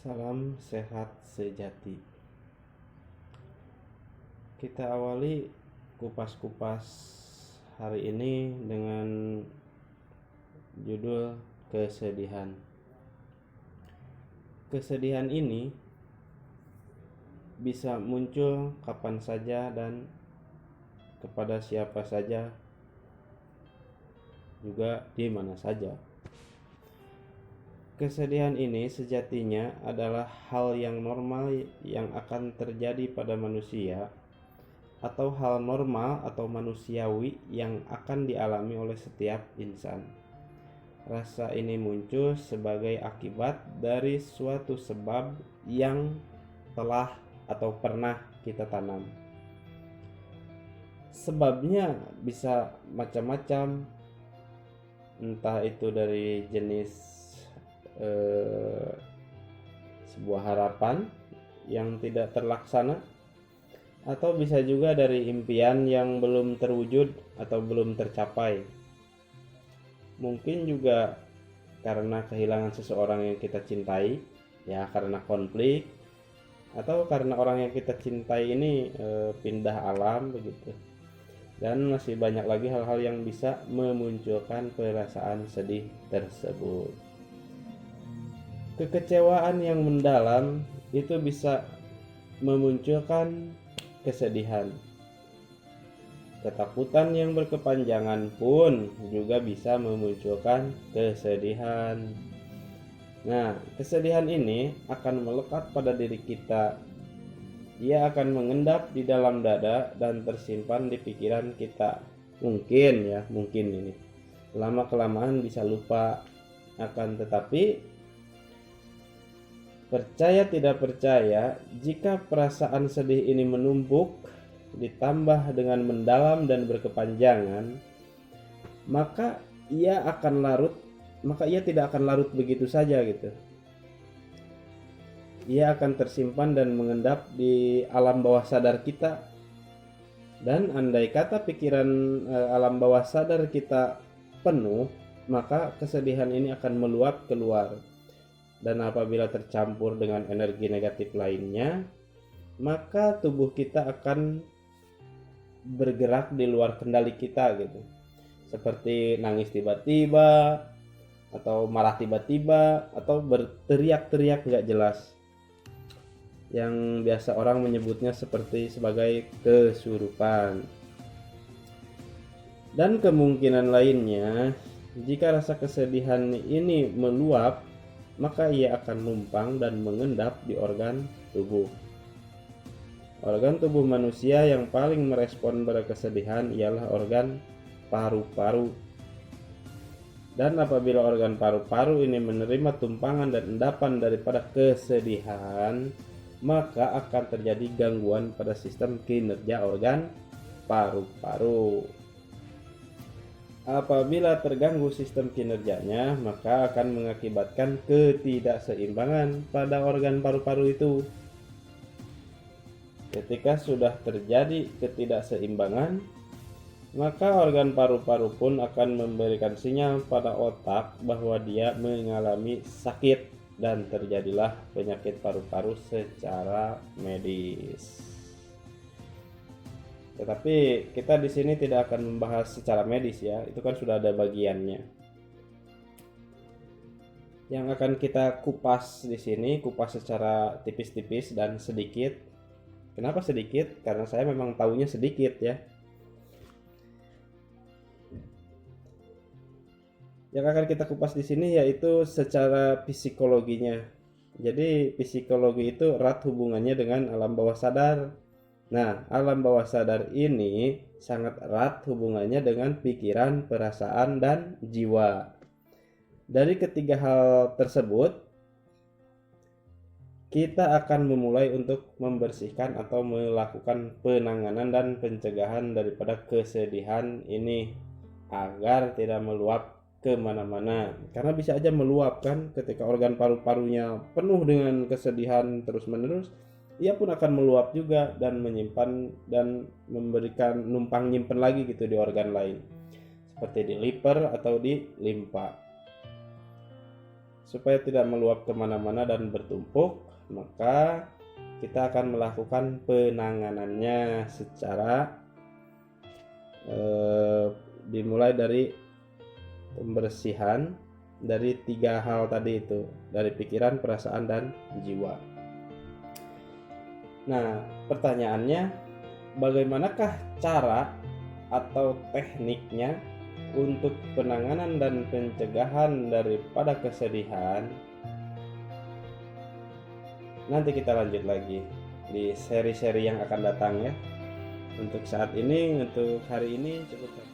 Salam sehat sejati. Kita awali kupas-kupas hari ini dengan judul kesedihan. Kesedihan ini bisa muncul kapan saja dan kepada siapa saja, juga di mana saja. Kesedihan ini sejatinya adalah hal yang normal yang akan terjadi pada manusia, atau hal normal atau manusiawi yang akan dialami oleh setiap insan. Rasa ini muncul sebagai akibat dari suatu sebab yang telah atau pernah kita tanam. Sebabnya bisa macam-macam, entah itu dari jenis sebuah harapan yang tidak terlaksana, atau bisa juga dari impian yang belum terwujud atau belum tercapai. Mungkin juga karena kehilangan seseorang yang kita cintai, ya karena konflik, atau karena orang yang kita cintai ini pindah alam begitu. Dan masih banyak lagi hal-hal yang bisa memunculkan perasaan sedih tersebut. Kekecewaan yang mendalam itu bisa memunculkan kesedihan. Ketakutan yang berkepanjangan pun juga bisa memunculkan kesedihan. Nah, kesedihan ini akan melekat pada diri kita. Ia akan mengendap di dalam dada dan tersimpan di pikiran kita. Mungkin ini lama-kelamaan bisa lupa. Akan tetapi percaya tidak percaya, jika perasaan sedih ini menumpuk ditambah dengan mendalam dan berkepanjangan, maka ia tidak akan larut begitu saja gitu. Ia akan tersimpan dan mengendap di alam bawah sadar kita. Dan andai kata pikiran alam bawah sadar kita penuh, maka kesedihan ini akan meluap keluar. Dan apabila tercampur dengan energi negatif lainnya, maka tubuh kita akan bergerak di luar kendali kita gitu. Seperti nangis tiba-tiba, atau marah tiba-tiba, atau berteriak-teriak gak jelas. Yang biasa orang menyebutnya sebagai kesurupan. Dan kemungkinan lainnya, jika rasa kesedihan ini meluap, maka ia akan numpang dan mengendap di organ tubuh. Organ tubuh manusia yang paling merespon pada kesedihan ialah organ paru-paru. Dan apabila organ paru-paru ini menerima tumpangan dan endapan daripada kesedihan, maka akan terjadi gangguan pada sistem kinerja organ paru-paru. Apabila terganggu sistem kinerjanya, maka akan mengakibatkan ketidakseimbangan pada organ paru-paru itu. Ketika sudah terjadi ketidakseimbangan, maka organ paru-paru pun akan memberikan sinyal pada otak bahwa dia mengalami sakit dan terjadilah penyakit paru-paru secara medis. Tetapi kita di sini tidak akan membahas secara medis ya, itu kan sudah ada bagiannya. Yang akan kita kupas di sini, kupas secara tipis-tipis dan sedikit. Kenapa sedikit? Karena saya memang tahunya sedikit ya. Yang akan kita kupas di sini yaitu secara psikologinya. Jadi psikologi itu erat hubungannya dengan alam bawah sadar. Nah, alam bawah sadar ini sangat erat hubungannya dengan pikiran, perasaan, dan jiwa. Dari ketiga hal tersebut, kita akan memulai untuk membersihkan atau melakukan penanganan dan pencegahan daripada kesedihan ini agar tidak meluap kemana-mana. Karena bisa aja meluap kan, ketika organ paru-parunya penuh dengan kesedihan terus-menerus, ia pun akan meluap juga dan menyimpan dan memberikan numpang nyimpen lagi gitu di organ lain, seperti di liver atau di limpa. supaya tidak meluap kemana-mana dan bertumpuk, maka kita akan melakukan penanganannya secara dimulai dari pembersihan dari 3 hal tadi itu, dari pikiran, perasaan, dan jiwa. Nah, pertanyaannya, bagaimanakah cara atau tekniknya untuk penanganan dan pencegahan daripada kesedihan? Nanti kita lanjut lagi di seri-seri yang akan datang ya. Untuk saat ini, untuk hari ini cukup.